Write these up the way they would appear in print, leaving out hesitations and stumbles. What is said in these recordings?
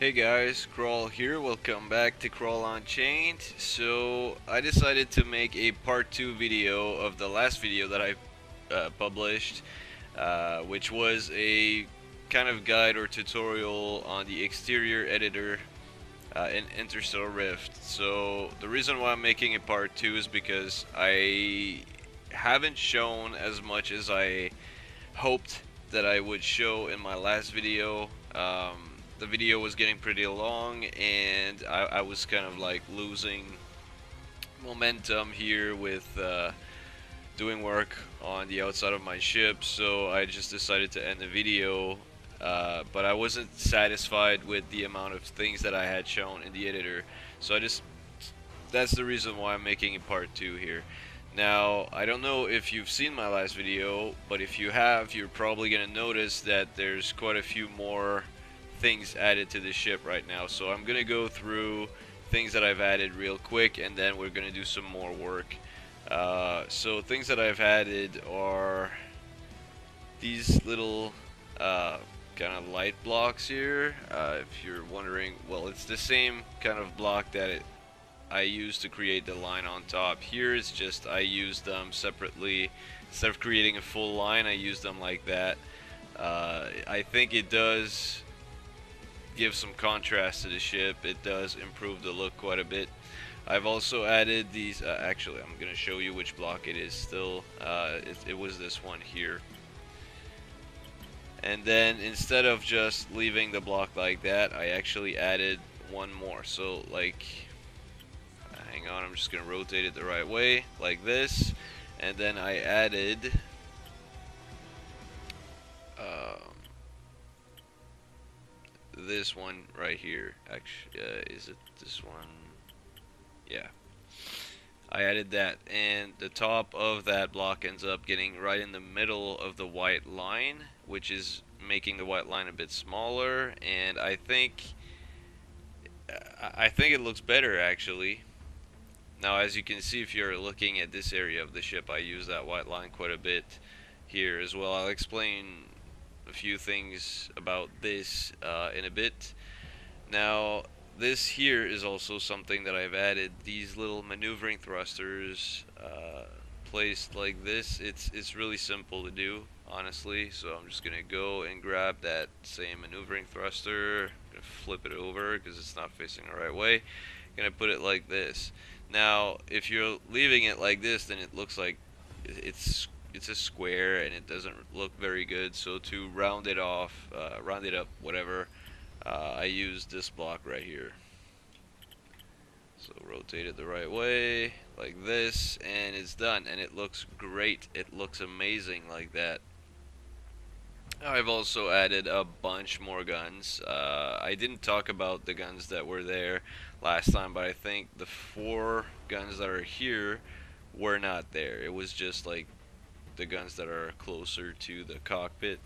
Hey guys, Crawl here. Welcome back to Crawl Unchained. So I decided to make a part 2 video of the last video that I published, which was a kind of guide or tutorial on the exterior editor in Interstellar Rift. So the reason why I'm making a part 2 is because I haven't shown as much as I hoped that I would show in my last video. The video was getting pretty long, and I was kind of like losing momentum here with doing work on the outside of my ship, so I just decided to end the video. But I wasn't satisfied with the amount of things that I had shown in the editor, so that's the reason why I'm making a part 2 here. Now, I don't know if you've seen my last video, but if you have, you're probably going to notice that there's quite a few more things added to the ship right now. So I'm going to go through things that I've added real quick, and then we're going to do some more work. So things that I've added are these little kind of light blocks here. If you're wondering, well, it's the same kind of block that I used to create the line on top. Here it's just I use them separately. Instead of creating a full line, I use them like that. I think it does give some contrast to the ship. It does improve the look quite a bit. I've also added these, actually I'm going to show you which block it is still. It was this one here. And then instead of just leaving the block like that, I actually added one more. So like, hang on, I'm just going to rotate it the right way, like this. And then I added this one right here. Actually, is it this one? Yeah. I added that, and the top of that block ends up getting right in the middle of the white line, which is making the white line a bit smaller, and I think it looks better actually. Now, as you can see, if you're looking at this area of the ship, I use that white line quite a bit here as well. I'll explain a few things about this in a bit. Now, this here is also something that I've added. These little maneuvering thrusters placed like this. It's really simple to do, honestly. So I'm just gonna go and grab that same maneuvering thruster. I'm gonna flip it over because it's not facing the right way. Gonna put it like this. Now, if you're leaving it like this, then it looks like it's a square and it doesn't look very good. So to round it off, round it up, whatever, I use this block right here. So rotate it the right way, like this, and it's done. And it looks great. It looks amazing like that. I've also added a bunch more guns. I didn't talk about the guns that were there last time, but I think the 4 guns that are here were not there. It was just like the guns that are closer to the cockpit.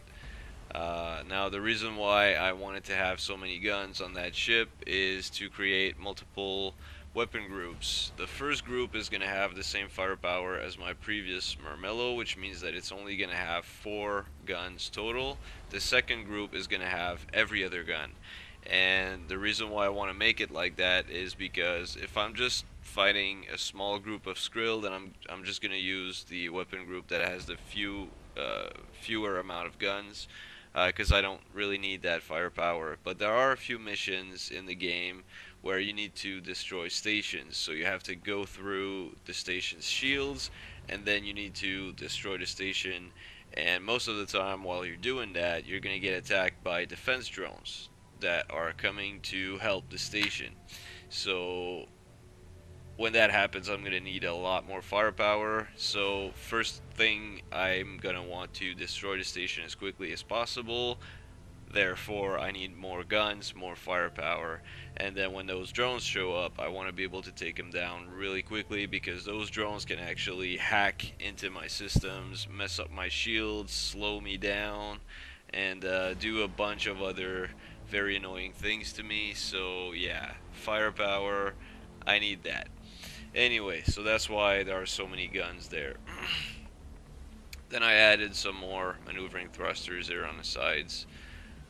Now, the reason why I wanted to have so many guns on that ship is to create multiple weapon groups. The first group is going to have the same firepower as my previous Mermello, which means that it's only going to have 4 guns total. The second group is going to have every other gun. And the reason why I want to make it like that is because if I'm just fighting a small group of Skrill, then I'm just going to use the weapon group that has the fewer amount of guns, because I don't really need that firepower. But there are a few missions in the game where you need to destroy stations. So you have to go through the station's shields, and then you need to destroy the station. And most of the time while you're doing that, you're going to get attacked by defense drones that are coming to help the station. So when that happens, I'm going to need a lot more firepower. So first thing, I'm going to want to destroy the station as quickly as possible. Therefore, I need more guns, more firepower, and then when those drones show up, I want to be able to take them down really quickly, because those drones can actually hack into my systems, mess up my shields, slow me down, and do a bunch of other very annoying things to me. So yeah, firepower, I need that. Anyway, so that's why there are so many guns there. Then I added some more maneuvering thrusters there on the sides.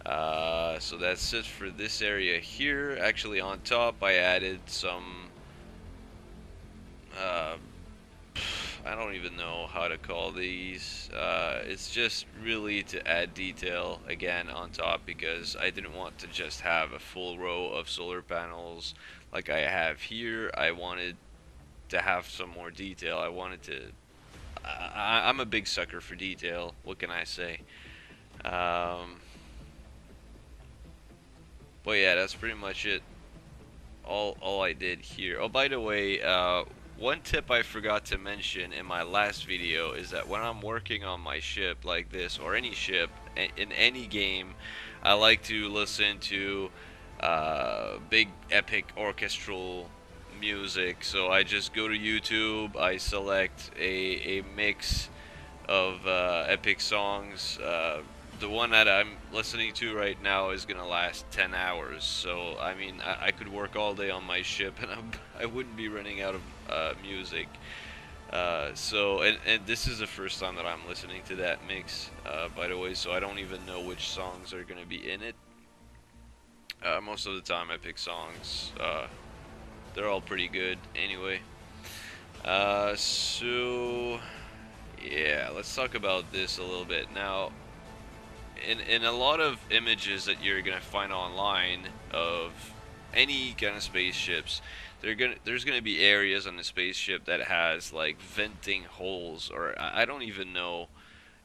So that's it for this area here. Actually, on top I added some uh, I don't even know how to call these. It's just really to add detail again on top, because I didn't want to just have a full row of solar panels like I have here. I wanted to have some more detail. I wanted to. I'm a big sucker for detail. What can I say? Um, but yeah, that's pretty much it. All I did here. Oh, by the way, one tip I forgot to mention in my last video is that when I'm working on my ship like this, or any ship in any game, I like to listen to big epic orchestral music. So I just go to YouTube, I select a mix of epic songs. The one that I'm listening to right now is gonna last 10 hours. So I mean, I could work all day on my ship, and I wouldn't be running out of music. And this is the first time that I'm listening to that mix, by the way. So I don't even know which songs are gonna be in it. Most of the time, I pick songs. They're all pretty good, anyway. So yeah, let's talk about this a little bit now. In a lot of images that you're gonna find online of any kind of spaceships, there's gonna be areas on the spaceship that has like venting holes, or I don't even know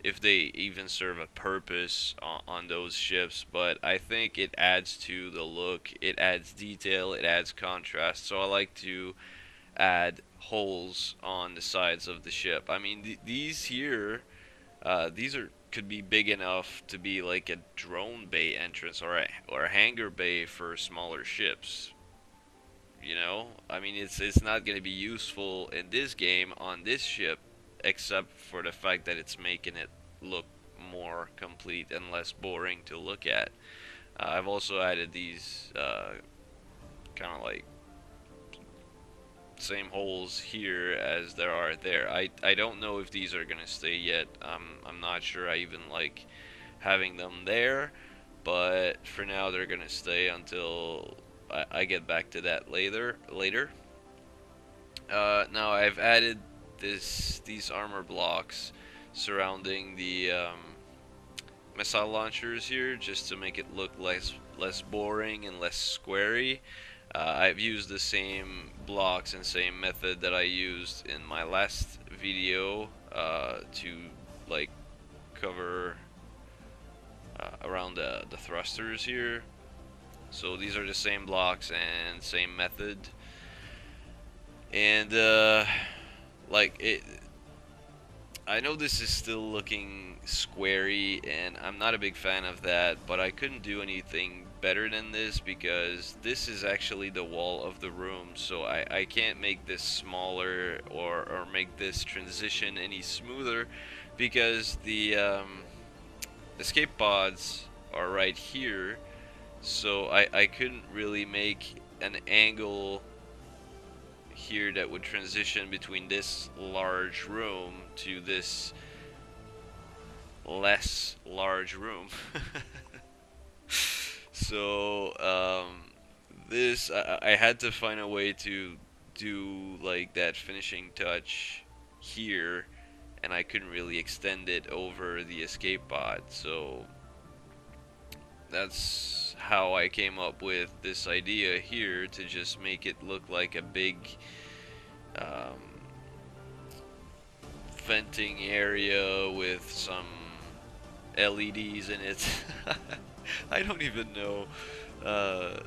if they even serve a purpose on those ships, but I think it adds to the look, it adds detail, it adds contrast. So I like to add holes on the sides of the ship. I mean, these here, these are could be big enough to be like a drone bay entrance, or a hangar bay for smaller ships. You know, I mean, it's not going to be useful in this game on this ship, except for the fact that it's making it look more complete and less boring to look at. I've also added these kind of like same holes here as there are there. I don't know if these are gonna stay yet. I'm not sure I even like having them there, but for now they're gonna stay until I get back to that later. Now I've added these armor blocks surrounding the missile launchers here, just to make it look less boring and less squarey. I've used the same blocks and same method that I used in my last video to like cover around the thrusters here. So these are the same blocks and same method, and like it. I know this is still looking squarey, and I'm not a big fan of that, but I couldn't do anything better than this, because this is actually the wall of the room, so I can't make this smaller, or make this transition any smoother, because the escape pods are right here, so I couldn't really make an angle here that would transition between this large room to this less large room. So this I had to find a way to do like that finishing touch here, and I couldn't really extend it over the escape pod. So that's how I came up with this idea here, to just make it look like a big um, venting area with some LEDs in it. I don't even know. Uh,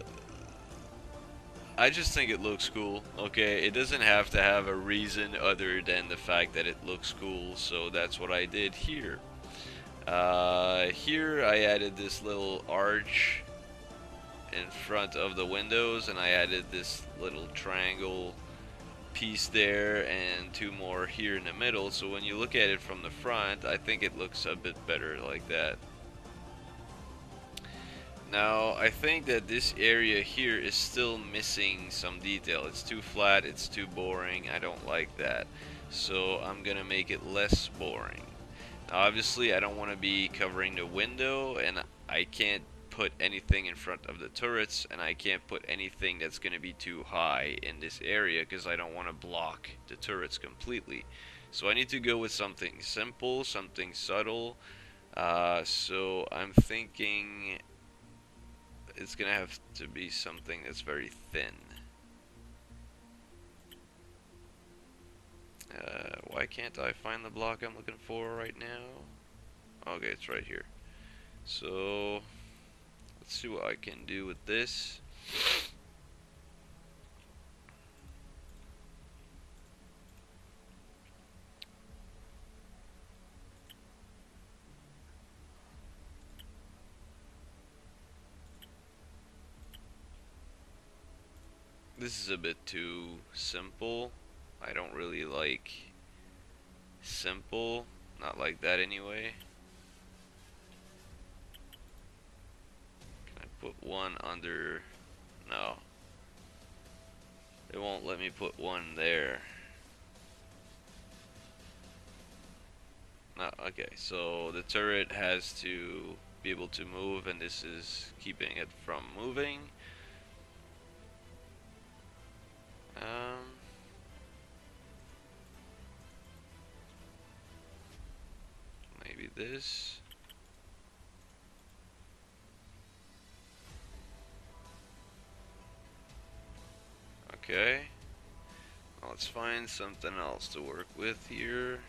I just think it looks cool. Okay, it doesn't have to have a reason other than the fact that it looks cool. So that's what I did here. Here I added this little arch in front of the windows, and I added this little triangle piece there, and two more here in the middle. So when you look at it from the front, I think it looks a bit better like that. Now I think that this area here is still missing some detail. It's too flat, it's too boring. I don't like that, so I'm gonna make it less boring. Now obviously I don't want to be covering the window, and I can't put anything in front of the turrets, and I can't put anything that's going to be too high in this area because I don't want to block the turrets completely. So I need to go with something simple, something subtle. So I'm thinking it's gonna have to be something that's very thin. Why can't I find the block I'm looking for right now? Okay, it's right here. So let's see what I can do with this. This is a bit too simple. I don't really like simple. Not like that anyway. Can I put one under? No. It won't let me put one there. No, okay, so the turret has to be able to move, and this is keeping it from moving. Maybe this. Okay. Well, let's find something else to work with here.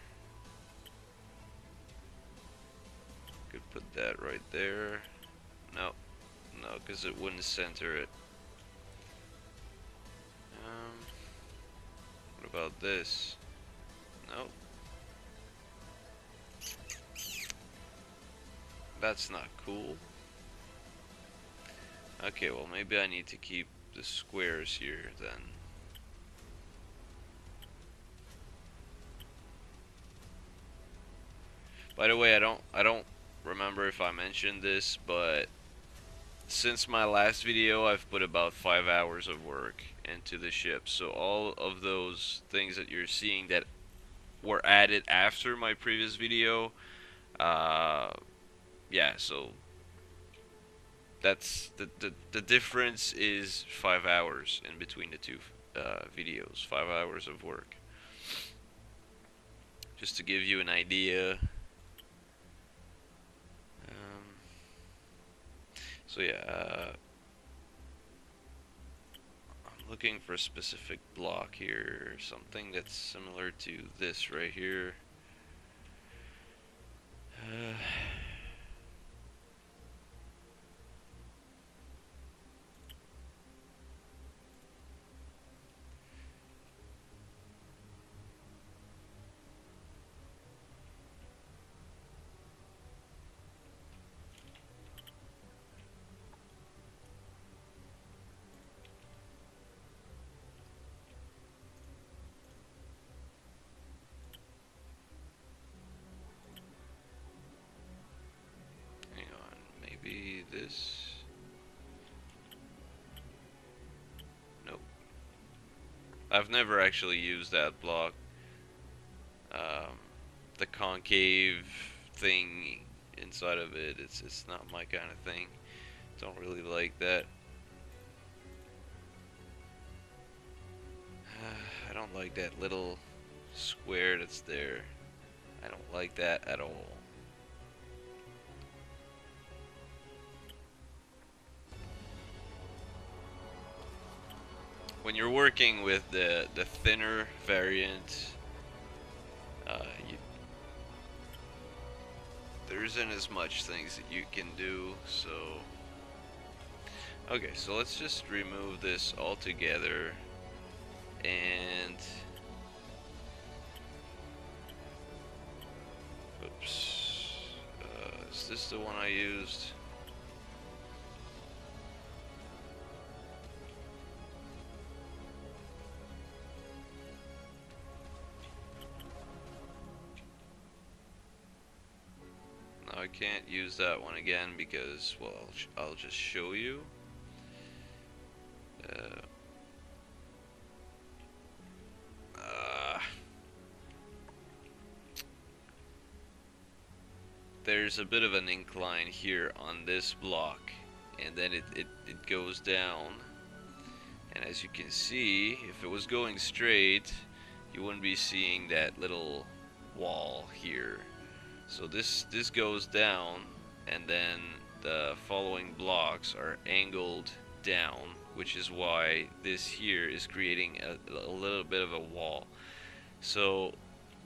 Could put that right there. No, no, because it wouldn't center it. What about this? No. That's not cool. Okay, well maybe I need to keep the squares here then. By the way, I don't remember if I mentioned this, but since my last video, I've put about 5 hours of work into the ship. So all of those things that you're seeing that were added after my previous video, yeah, so that's the difference is 5 hours in between the two videos. 5 hours of work. Just to give you an idea. So yeah, I'm looking for a specific block here, something that's similar to this right here. Maybe this. Nope. I've never actually used that block. The concave thing inside of it, it's not my kind of thing. Don't really like that. I don't like that little square that's there. I don't like that at all. When you're working with the thinner variant, there isn't as much things that you can do. So okay, so let's just remove this altogether, and oops, is this the one I used? I can't use that one again because, well, I'll just show you. There's a bit of an incline here on this block, and then it goes down. And as you can see, if it was going straight, you wouldn't be seeing that little wall here. So this goes down, and then the following blocks are angled down, which is why this here is creating a little bit of a wall. So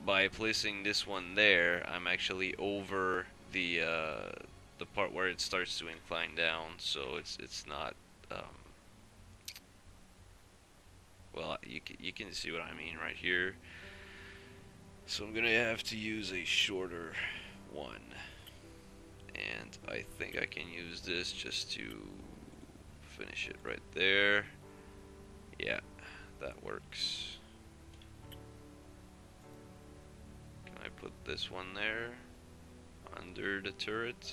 by placing this one there, I'm actually over the part where it starts to incline down, so it's not well, you can see what I mean right here. So I'm gonna have to use a shorter one, and I think I can use this just to finish it right there. Yeah, that works. Can I put this one there under the turret?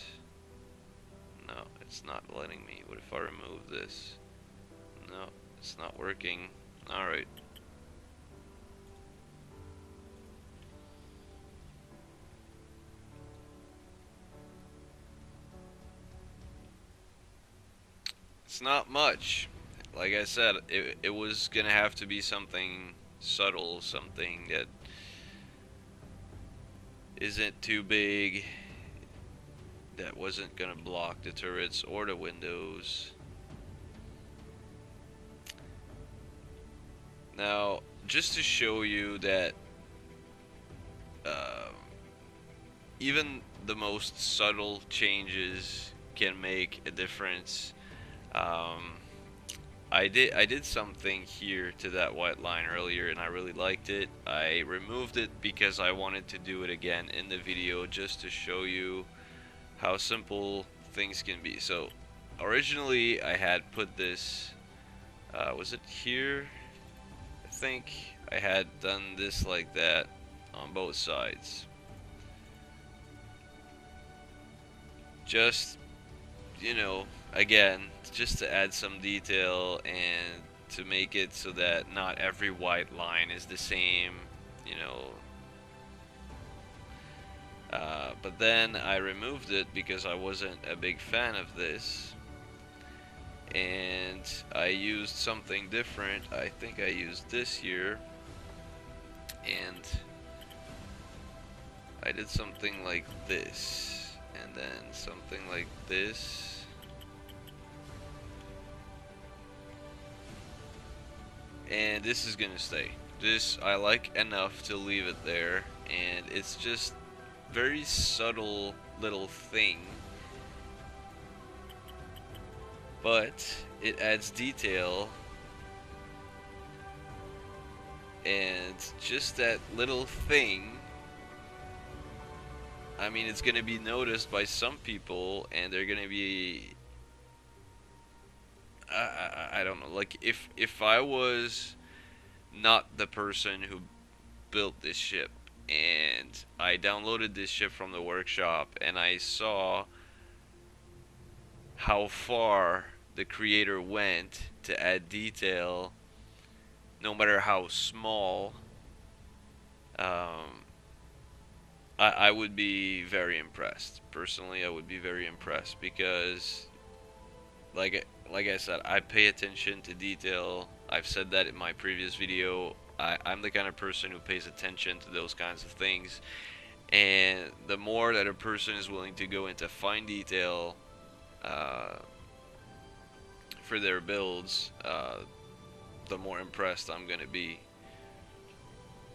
No, it's not letting me. What if I remove this? No, it's not working. Alright. It's not much. Like I said, it was gonna have to be something subtle, something that isn't too big, that wasn't gonna block the turrets or the windows. Now, just to show you that uh, even the most subtle changes can make a difference. Um, I did something here to that white line earlier, and I really liked it. I removed it because I wanted to do it again in the video just to show you how simple things can be. So originally I had put this, was it here? I think I had done this like that on both sides. Just, you know, again, just to add some detail and to make it so that not every white line is the same, you know. But then I removed it because I wasn't a big fan of this, and I used something different. I think I used this here, and I did something like this, and then something like this. And this is gonna stay. This I like enough to leave it there, and it's just very subtle little thing, but it adds detail, and just that little thing, I mean, it's gonna be noticed by some people, and they're gonna be I don't know, like if I was not the person who built this ship, and I downloaded this ship from the workshop, and I saw how far the creator went to add detail, no matter how small, um, I would be very impressed. Personally, I would be very impressed because, like I said, I pay attention to detail. I've said that in my previous video. I'm the kind of person who pays attention to those kinds of things, and the more that a person is willing to go into fine detail for their builds, the more impressed I'm gonna be.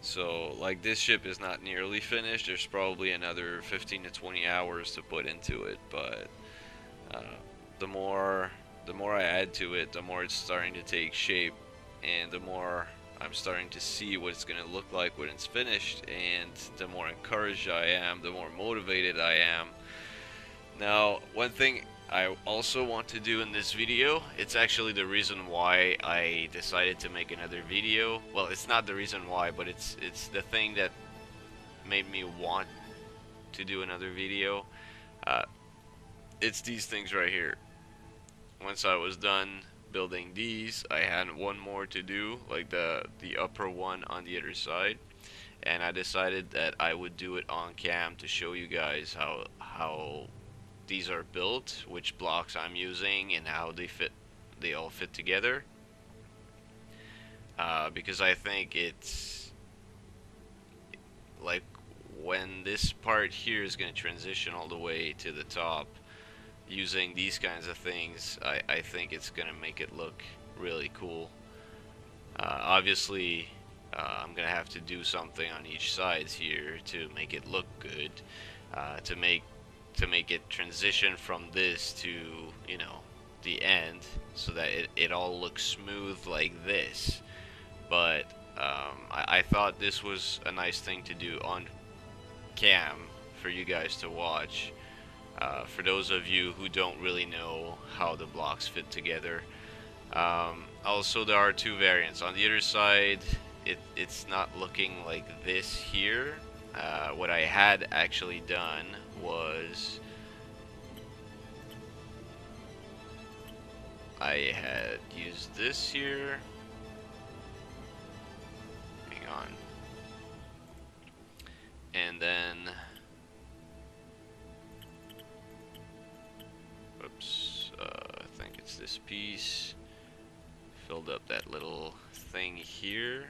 So, like, this ship is not nearly finished. There's probably another 15 to 20 hours to put into it, but uh, the more I add to it, the more it's starting to take shape, and the more I'm starting to see what it's going to look like when it's finished, and the more encouraged I am, the more motivated I am. Now, one thing I also want to do in this video, it's actually the reason why I decided to make another video. Well, it's not the reason why, but it's the thing that made me want to do another video. It's these things right here. Once I was done building these, I had one more to do, like the upper one on the other side, and I decided that I would do it on cam to show you guys how these are built, which blocks I'm using, and how they all fit together. Because I think it's like when this part here is going to transition all the way to the top, using these kinds of things, I think it's going to make it look really cool. Obviously, I'm going to have to do something on each side here to make it look good, to make it transition from this to, you know, the end, so that it all looks smooth like this. But I thought this was a nice thing to do on cam for you guys to watch. For those of you who don't really know how the blocks fit together. Also, there are two variants. On the other side, it's not looking like this here. What I had actually done was I had used this here. Hang on. And then, whoops, I think it's this piece. Filled up that little thing here.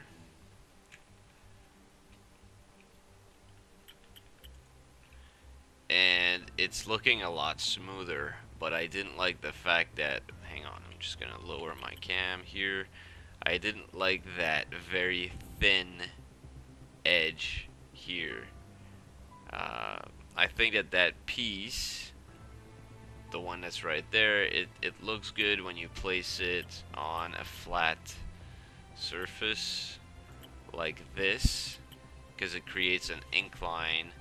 And it's looking a lot smoother, but I didn't like the fact that, hang on, I'm just gonna lower my cam here. I didn't like that very thin edge here. I think that piece, the one that's right there, it looks good when you place it on a flat surface like this, because it creates an incline,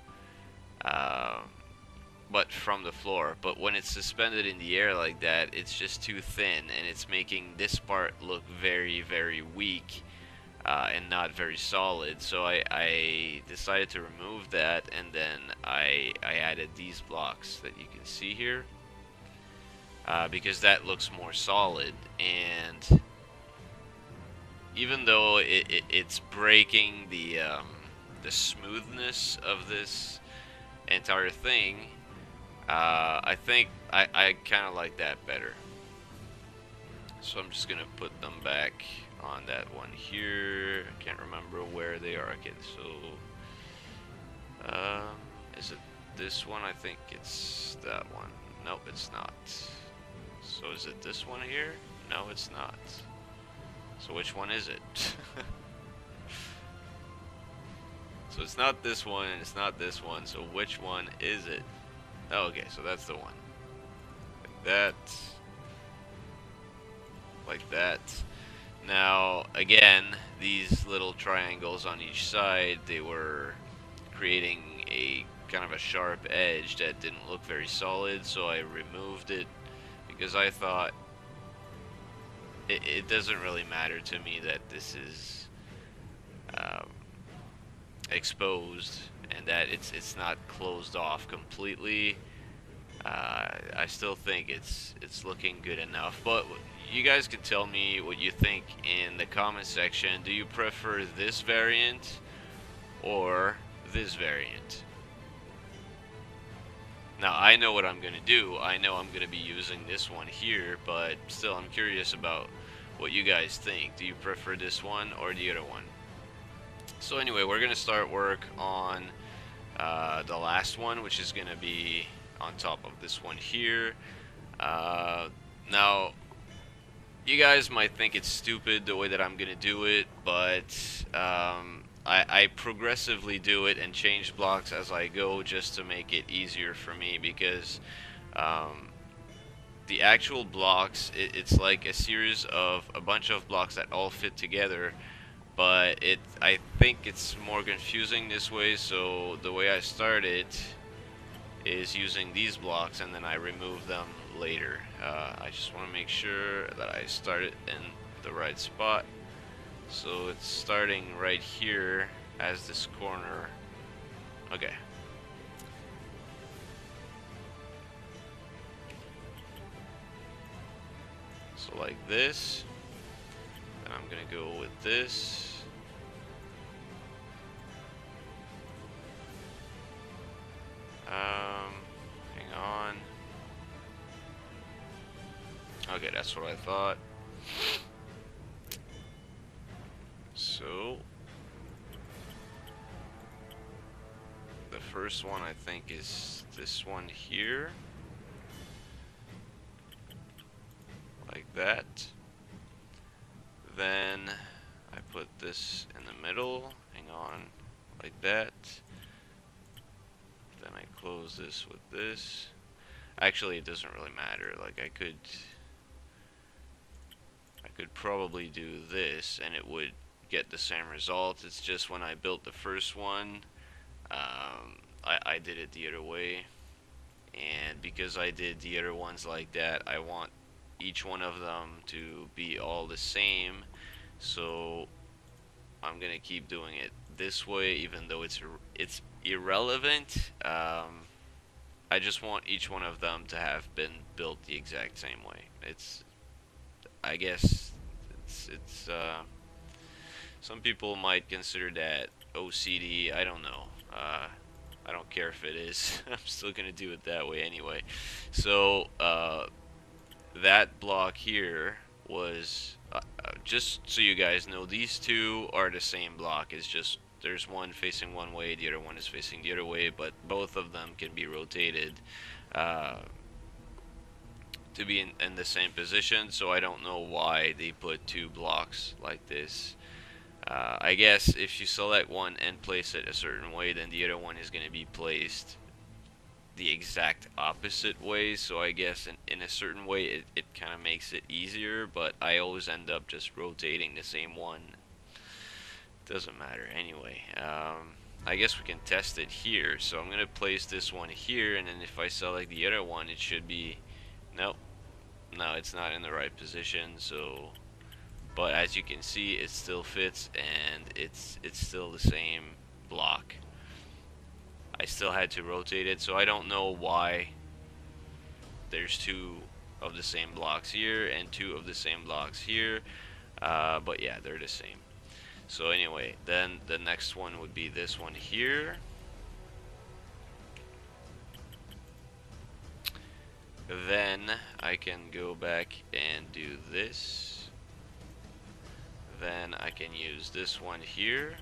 but from the floor. But when it's suspended in the air like that, it's just too thin, and it's making this part look very, very weak, and not very solid. So I decided to remove that, and then I added these blocks that you can see here, because that looks more solid. And even though it's breaking the smoothness of this entire thing, I think I kind of like that better. So I'm just gonna put them back on that one here. I can't remember where they are again. So is it this one? I think it's that one. Nope, it's not. So is it this one here? No, it's not. So which one is it? So it's not this one, and it's not this one. So which one is it? Oh, okay, so that's the one. Like that. Like that. Now, again, these little triangles on each side, they were creating a kind of a sharp edge that didn't look very solid, so I removed it, because I thought it doesn't really matter to me that this is exposed and that it's not closed off completely. I still think it's looking good enough, but you guys can tell me what you think in the comment section. Do you prefer this variant or this variant? Now, I know what I'm going to do. I know I'm going to be using this one here, but still, I'm curious about what you guys think. Do you prefer this one or the other one? So anyway, we're going to start work on the last one, which is going to be on top of this one here. Now, you guys might think it's stupid the way that I'm going to do it, but I progressively do it and change blocks as I go, just to make it easier for me, because the actual blocks, it's like a series of a bunch of blocks that all fit together, but I think it's more confusing this way. So the way I start it is using these blocks, and then I remove them later. I just want to make sure that I start it in the right spot. So it's starting right here as this corner. Okay. So like this. Then I'm gonna go with this. Hang on. Okay, that's what I thought. So the first one I think is this one here. Like that. Then I put this in the middle. Hang on. Like that. Then I close this with this. Actually, it doesn't really matter. Like I could probably do this and it would get the same result. It's just when I built the first one, I did it the other way. And because I did the other ones like that, I want each one of them to be all the same. So I'm gonna keep doing it this way, even though it's irrelevant. I just want each one of them to have been built the exact same way. I guess some people might consider that OCD. I don't know. I don't care if it is. I'm still gonna do it that way anyway. So that block here was just so you guys know, these two are the same block. It's just there's one facing one way, the other one is facing the other way, but both of them can be rotated to be in the same position. So I don't know why they put two blocks like this. I guess if you select one and place it a certain way, then the other one is going to be placed the exact opposite way. So I guess in a certain way it kind of makes it easier, but I always end up just rotating the same one. Doesn't matter anyway. I guess we can test it here. So I'm going to place this one here, and then if I select the other one, it should be... Nope. No, it's not in the right position. So... But as you can see, it still fits, and it's still the same block. I still had to rotate it, so I don't know why there's two of the same blocks here and two of the same blocks here, but yeah, they're the same. So anyway, then the next one would be this one here. Then I can go back and do this. Then I can use this one here.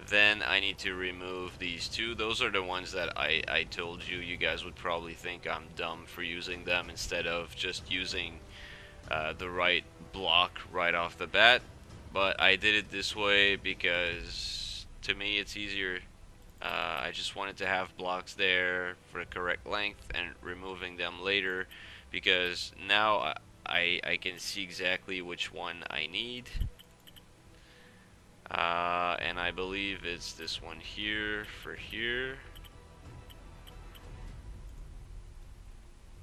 Then I need to remove these two. Those are the ones that I told you. You guys would probably think I'm dumb for using them instead of just using the right block right off the bat. But I did it this way because to me it's easier. I just wanted to have blocks there for the correct length and removing them later, because now I can see exactly which one I need. And I believe it's this one here for here.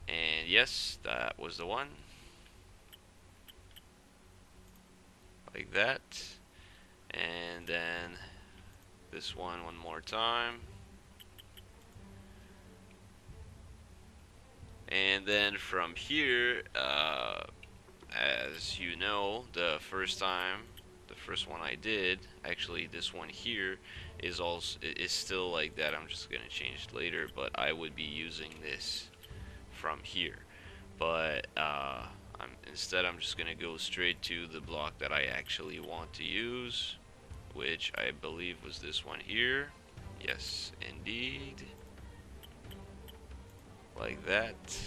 And yes, that was the one. Like that. And then this one more time. And then from here, as you know, the first one I did, actually this one here is still like that. I'm just gonna change it later, but I would be using this from here. But instead I'm just gonna go straight to the block that I actually want to use, which I believe was this one here. Yes, indeed. Like that.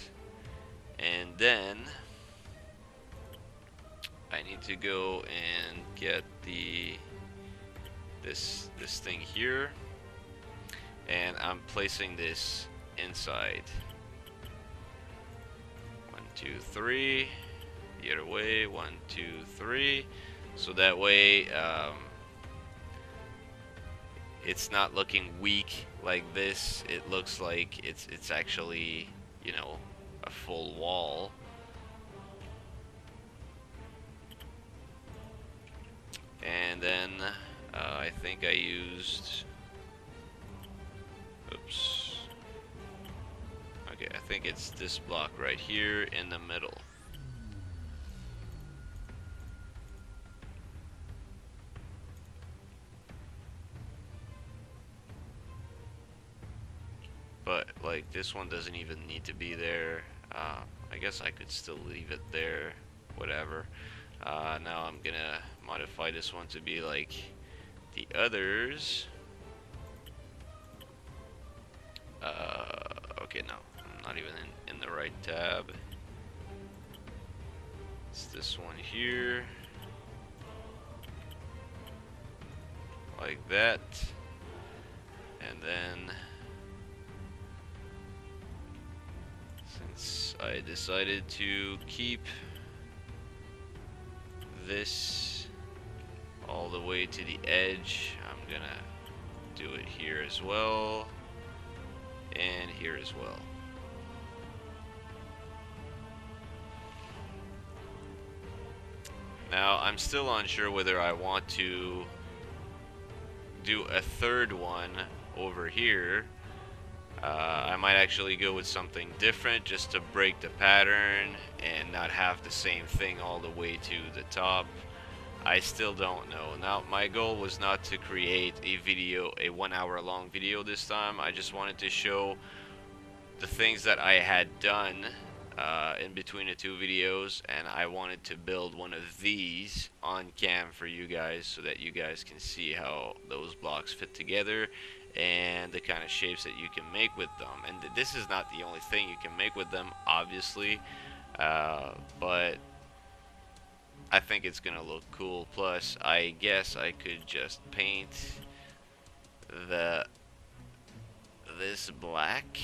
And then I need to go and get this thing here, and I'm placing this inside. 1, 2, 3. The other way. 1, 2, 3. So that way it's not looking weak like this. It looks like it's actually, you know, a full wall. And then I think I used, oops, okay, I think it's this block right here in the middle. but like this one doesn't even need to be there. I guess I could still leave it there, whatever. Now I'm gonna modify this one to be like the others. Okay, no, I'm not even in the right tab. It's this one here, like that, and then since I decided to keep this all the way to the edge, I'm gonna do it here as well, and here as well. Now, I'm still unsure whether I want to do a third one over here. I might actually go with something different just to break the pattern and not have the same thing all the way to the top. I still don't know. Now, my goal was not to create a video, a 1 hour long video this time. I just wanted to show the things that I had done in between the two videos, and I wanted to build one of these on cam for you guys so that you guys can see how those blocks fit together and the kind of shapes that you can make with them. And this is not the only thing you can make with them, obviously, but I think it's gonna look cool. Plus, I guess I could just paint this black.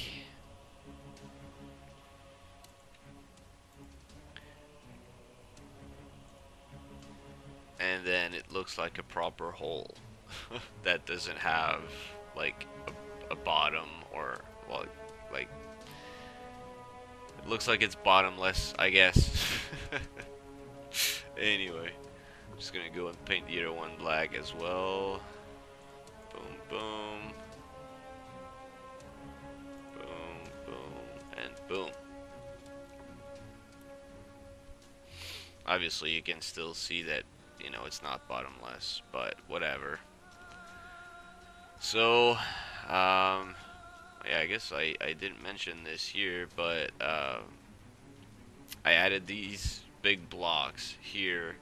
And then it looks like a proper hole that doesn't have like a bottom, or well, like it looks like it's bottomless, I guess. Anyway, I'm just gonna go and paint the other one black as well. Boom, boom, boom, boom, and boom. Obviously, you can still see that, you know, it's not bottomless, but whatever. So, yeah, I guess I didn't mention this here, but I added these big blocks here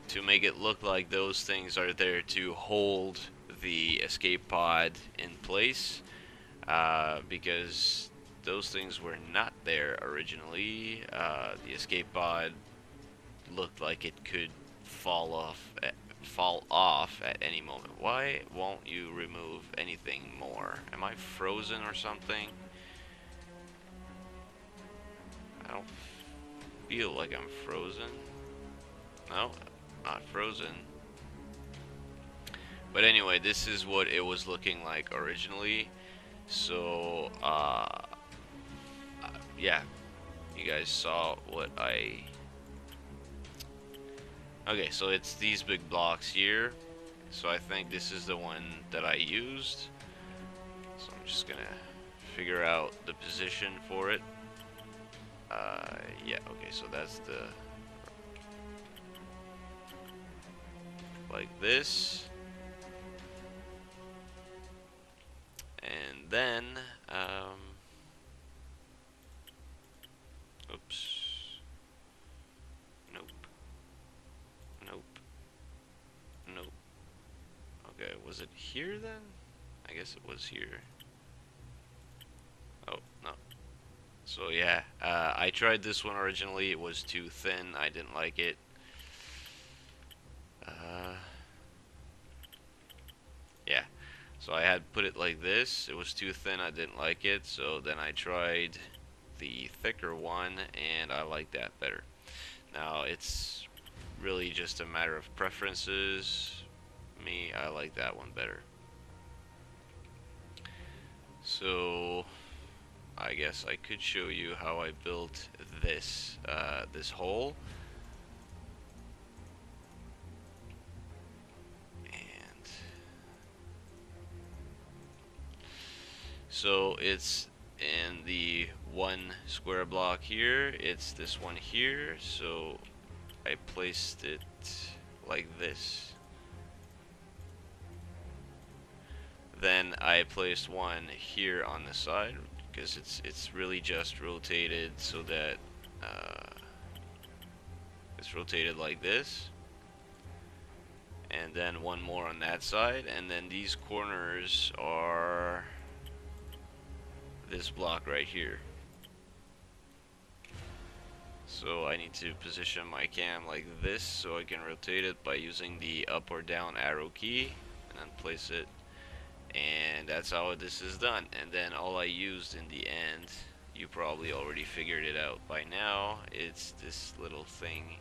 to make it look like those things are there to hold the escape pod in place, because those things were not there originally. The escape pod looked like it could fall off at any moment. Why won't you remove anything more? Am I frozen or something? I don't feel like I'm frozen. No, not frozen. But anyway, this is what it was looking like originally. So, yeah, you guys saw what I... Okay, so it's these big blocks here. So I think this is the one that I used. So I'm just gonna figure out the position for it. Yeah, okay, so that's the... like this. And then, oops. Nope. Nope. Nope. Okay, was it here then? I guess it was here. Oh, no. So yeah, I tried this one originally. It was too thin. I didn't like it. Yeah. So I had put it like this. It was too thin. I didn't like it. So then I tried the thicker one, and I like that better. Now it's really just a matter of preferences. Me, I like that one better. So I guess I could show you how I built this this hole. And so it's in the one square block here. It's this one here. So I placed it like this. Then I placed one here on the side, because it's really just rotated so that it's rotated like this, and then one more on that side, and then these corners are this block right here. So I need to position my cam like this so I can rotate it by using the up or down arrow key, and then place it, and that's how this is done. And then all I used in the end, you probably already figured it out by now, it's this little thing.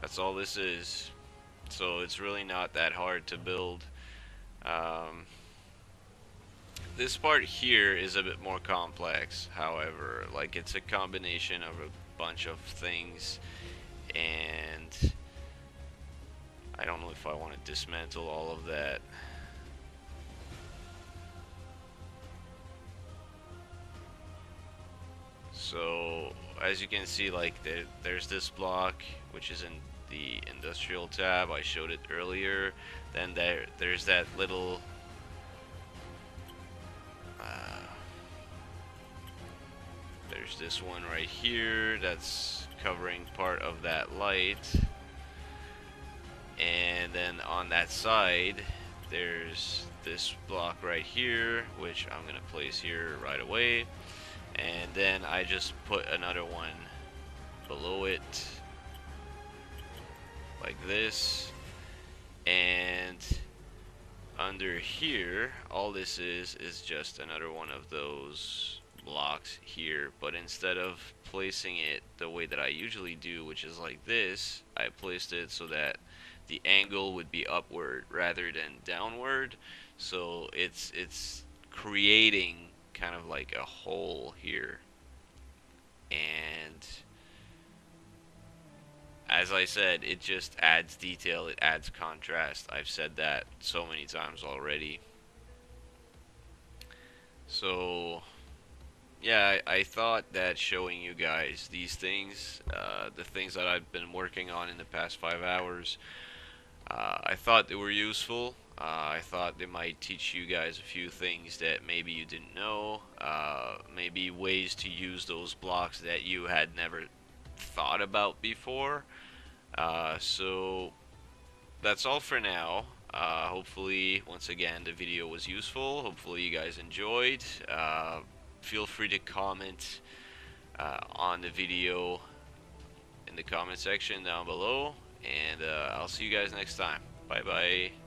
That's all this is. So it's really not that hard to build. This part here is a bit more complex, however, like it's a combination of a bunch of things, and I don't know if I want to dismantle all of that. So as you can see, like there's this block which is in the industrial tab, I showed it earlier. Then there's that little there's this one right here that's covering part of that light, and then on that side there's this block right here which I'm gonna place here right away, and then I just put another one below it like this, and under here all this is just another one of those blocks here, but instead of placing it the way that I usually do, which is like this, I placed it so that the angle would be upward rather than downward, so it's creating kind of like a hole here. And as I said, it just adds detail, it adds contrast. I've said that so many times already. So yeah, I thought that showing you guys these things, the things that I've been working on in the past 5 hours, I thought they were useful. I thought they might teach you guys a few things that maybe you didn't know, maybe ways to use those blocks that you had never thought about before. So that's all for now. Hopefully, once again, the video was useful. Hopefully you guys enjoyed. Feel free to comment on the video in the comment section down below, and I'll see you guys next time. Bye bye.